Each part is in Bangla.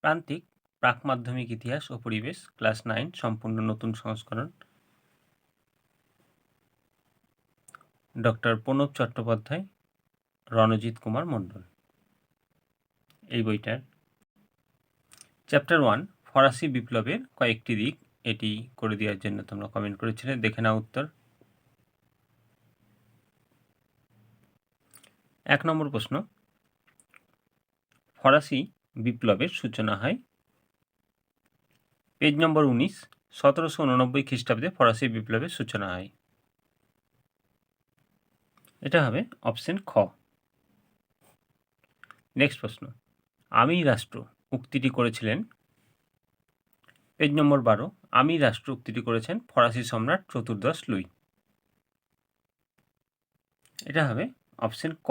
প্রান্তিক প্রাক মাধ্যমিক ইতিহাস ও পরিবেশ ক্লাস 9 সম্পূর্ণ নতুন সংস্করণ। ডক্টর প্রণব চট্টোপাধ্যায়, রণজিৎ কুমার মণ্ডল। এই বইটার চ্যাপ্টার 1 ফরাসি বিপ্লবের কয়েকটি দিক, এটি করে দেওয়ার জন্য তোমরা কমেন্ট করেছিলে। দেখে নাও উত্তর। 1 নম্বর প্রশ্ন, ফরাসি বিপ্লবের সূচনা হয়। পেজ নম্বর 19, 1789 খ্রিস্টাব্দে ফরাসি বিপ্লবের সূচনা হয়। এটা হবে অপশন খ। নেক্সট প্রশ্ন, আমি রাষ্ট্র উক্তিটি করেছিলেন। পেজ নম্বর 12, আমি রাষ্ট্র উক্তিটি করেছেন ফরাসি সম্রাট চতুর্দশ লুই। এটা হবে অপশন ক।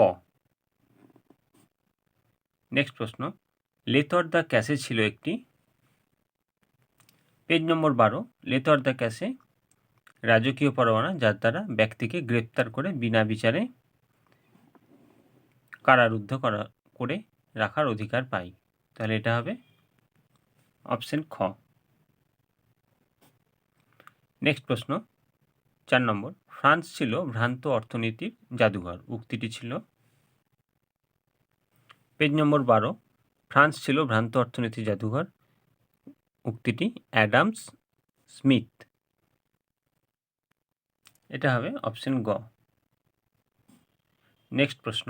নেক্সট প্রশ্ন, লেতর দ্য ক্যাসে ছিল একটি। পেজ নম্বর 12, লেতর দ্য ক্যাসে রাজকীয় পরোয়ানা যার দ্বারা ব্যক্তিকে গ্রেপ্তার করে বিনা বিচারে কারারুদ্ধ করে রাখার অধিকার পায়। তাহলে এটা হবে অপশন খ। নেক্সট প্রশ্ন 4 নম্বর, ফ্রান্স ছিল ভ্রান্ত অর্থনীতির জাদুঘর উক্তিটি ছিল। পেজ নম্বর 12, ফ্রান্স ছিল ভ্রান্ত অর্থনীতির জাদুঘর উক্তিটি অ্যাডামস স্মিথ। এটা হবে অপশন গ। নেক্সট প্রশ্ন,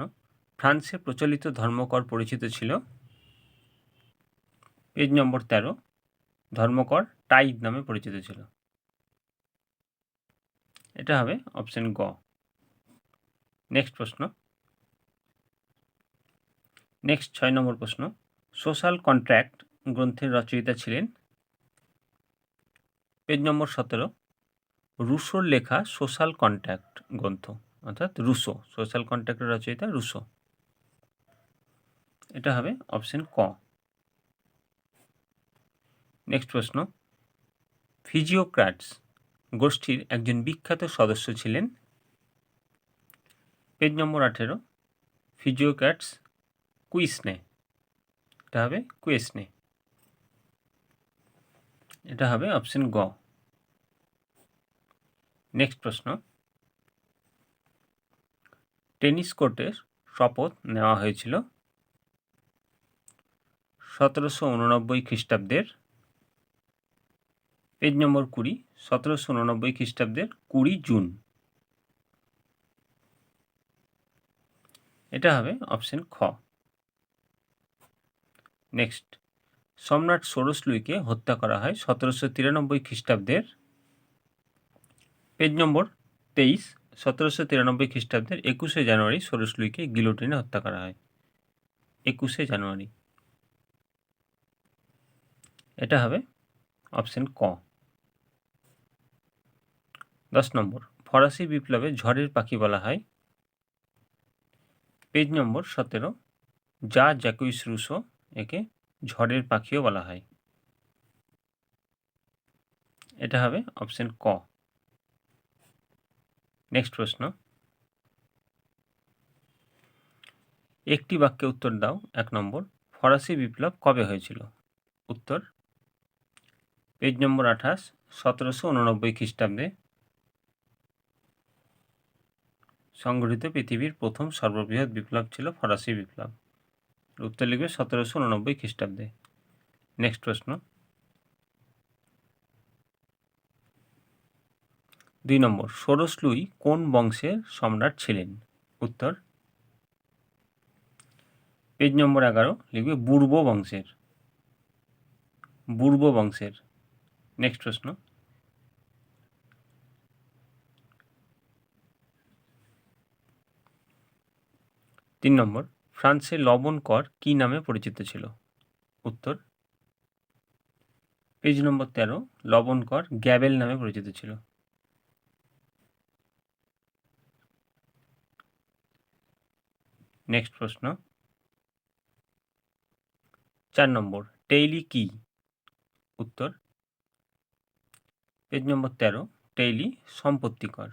ফ্রান্সে প্রচলিত ধর্মকর পরিচিত ছিল। পেজ নম্বর 13, ধর্মকর টাইদ নামে পরিচিত ছিল। এটা হবে অপশন গ। নেক্সট প্রশ্ন, নেক্সট 6 নম্বর প্রশ্ন, সোশ্যাল কন্ট্রাক্ট গ্রন্থের রচয়িতা ছিলেন। পেজ নম্বর 17, রুশোর লেখা সোশ্যাল কন্ট্রাক্ট গ্রন্থ, অর্থাৎ রুশো, সোশ্যাল কন্ট্রাক্টের রচয়িতা রুশো। এটা হবে অপশন ক। নেক্সট প্রশ্ন, ফিজিওক্রাটস গোষ্ঠীর একজন বিখ্যাত সদস্য ছিলেন। পেজ নম্বর 18, ফিজিওক্রাটস কুইসনে। এটা হবে কুয়েসনে। এটা হবে অপশন গ। নেক্সট প্রশ্ন, টেনিস কোর্টের শপথ নেওয়া হয়েছিল 1789 খ্রিস্টাব্দের। পেজ নম্বর 20, 1789 খ্রিস্টাব্দের 20 জুন। এটা হবে অপশন খ। নেক্সট, সম্রাট ষোড়শ লুইকে হত্যা করা হয় 1793 খ্রিস্টাব্দের। পেজ নম্বর 23, 1793 খ্রিস্টাব্দের 21শে জানুয়ারি ষোড়শ লুইকে গিলোটিনে হত্যা করা হয় 21শে জানুয়ারি। এটা হবে অপশন ক। 10 নম্বর, ফরাসি বিপ্লবে ঝড়ের পাখি বলা হয়। পেজ নম্বর 17, যা জ্যাকুইস রুসো একে ঝড়ের পাখিও বলা হয়। এটা হবে অপশন ক। নেক্সট প্রশ্ন, একটি বাক্যে উত্তর দাও। 1 নম্বর, ফরাসি বিপ্লব কবে হয়েছিল? উত্তর, পেজ নম্বর 28, 1789 খ্রিস্টাব্দে সংঘটিত পৃথিবীর প্রথম সর্ববৃহৎ বিপ্লব ছিল ফরাসি বিপ্লব। উত্তর লিখবে 1789 খ্রিস্টাব্দে। নেক্সট প্রশ্ন, 2 নম্বর, ষোড়শ লুই কোন বংশের সম্রাট ছিলেন? উত্তর, পেজ নম্বর 11 লিখবে বুর্বো বংশের। বুর্বো বংশের। নেক্সট প্রশ্ন, 3 নম্বর, ফ্রান্সে লবণ কর কি নামে পরিচিত ছিল? উত্তর, পেজ নম্বর 13, লবণ কর গ্যাবেল নামে পরিচিত ছিল। নেক্সট প্রশ্ন, 4 নম্বর, টেইলি কি? উত্তর, পেজ নম্বর 13, টেইলি সম্পত্তি কর।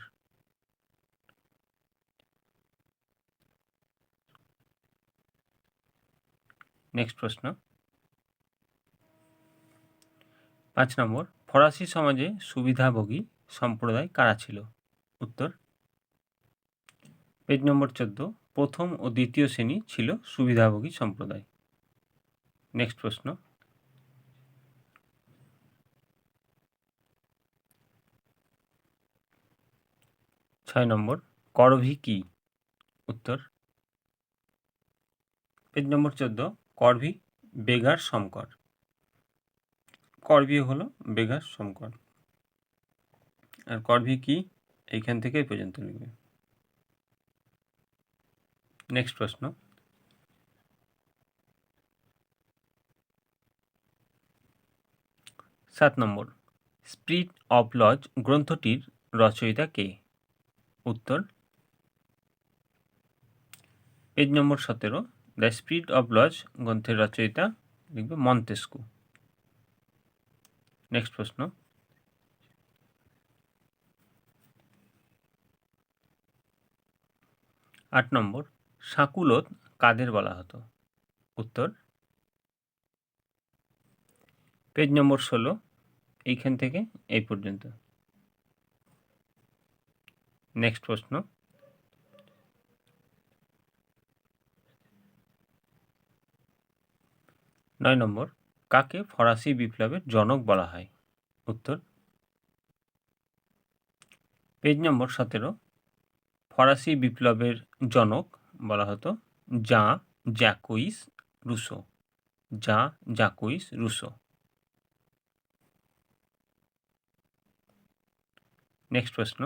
নেক্সট প্রশ্ন, 5 নম্বর, ফরাসি সমাজে সুবিধাভোগী সম্প্রদায় কারা ছিল? উত্তর, পেজ নম্বর 14, প্রথম ও দ্বিতীয় শ্রেণী ছিল সুবিধাভোগী সম্প্রদায়। নেক্সট প্রশ্ন, 6 নম্বর, করভি কি? উত্তর, পেজ নম্বর 14, করভি বেঘার সমকর। করভি হলো বেঘার সমকর। আর করভি কি, এইখান থেকে এই পর্যন্ত লিখবে। নেক্সট প্রশ্ন, 7 নম্বর, স্পিরিট অফ লজ গ্রন্থটির রচয়িতা কে? উত্তর, page number 17, the spirit of laws গ্রন্থের রচয়িতা লিখবে মন্তেস্কু। নেক্সট প্রশ্ন, 8 নম্বর, শাকুলোত কাদের বলা হতো? উত্তর, পেজ নম্বর 16, এইখান থেকে এই পর্যন্ত। নেক্সট প্রশ্ন, 9 নম্বর, কাকে ফরাসি বিপ্লবের জনক বলা হয়? উত্তর, পেজ নম্বর 17, ফরাসি বিপ্লবের জনক বলা হতো Jean Jacques Rousseau. Jean Jacques Rousseau. Next প্রশ্ন,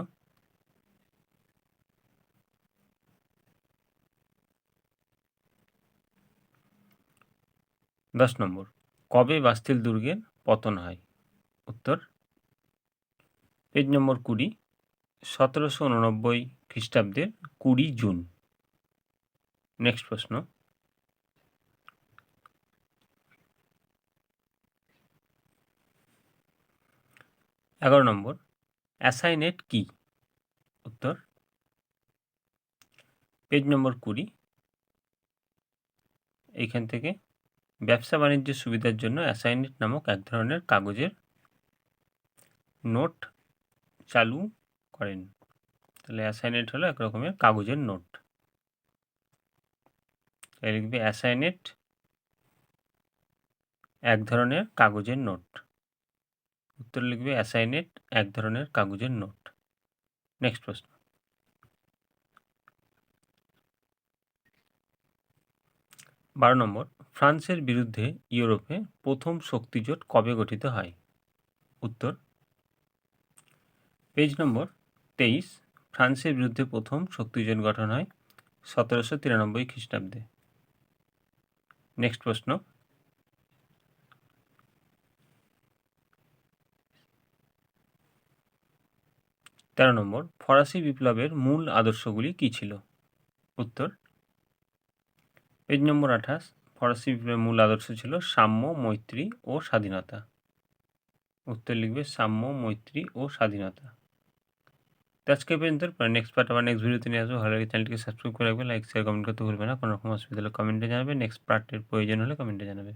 10 নম্বর, কবে বাস্তিল দুর্গের পতন হয়? উত্তর, পেজ নম্বর 20, 1789 খ্রিস্টাব্দের 20 জুন। নেক্সট প্রশ্ন, 11 নম্বর, অ্যাসাইনেট কি? উত্তর, পেজ নম্বর 20, এইখান থেকে ব্যবসা বাণিজ্যের সুবিধার জন্য অ্যাসাইনেট নামক এক ধরনের কাগজের নোট চালু করেন। তাহলে অ্যাসাইনেট হলো এক রকমের কাগজের নোট। লিখবে অ্যাসাইনেট এক ধরনের কাগজের নোট। উত্তর লিখবে অ্যাসাইনেট এক ধরনের কাগজের নোট। নেক্সট প্রশ্ন, 12 নম্বর, ফ্রান্সের বিরুদ্ধে ইউরোপে প্রথম শক্তিজোট কবে গঠিত হয়? উত্তর, পেজ নম্বর 23, ফ্রান্সের বিরুদ্ধে প্রথম শক্তিজোট গঠন হয় 1793 খ্রিস্টাব্দে। নেক্সট প্রশ্ন, 13 নম্বর, ফরাসি বিপ্লবের মূল আদর্শগুলি কী ছিল? উত্তর, পেজ নম্বর 28, ফরাসি বিপ্লবের মূল আদর্শ ছিল সাম্য, মৈত্রী ও স্বাধীনতা। উত্তর লিখবে সাম্য, মৈত্রী ও স্বাধীনতা। আজকে পর্যন্ত, নেক্সট পার্ট আবার নেক্সট ভিডিওতে নিয়ে আসবো। ভালো লাগে চ্যানেলটিকে সাবস্ক্রাইব করে রাখবে, লাইক শেয়ার কমেন্ট করতে ভুলবে না। কোনো রকম অসুবিধা হলে কমেন্টে জানাবে। নেক্সট পার্টের প্রয়োজন হলে কমেন্টে জানাবে।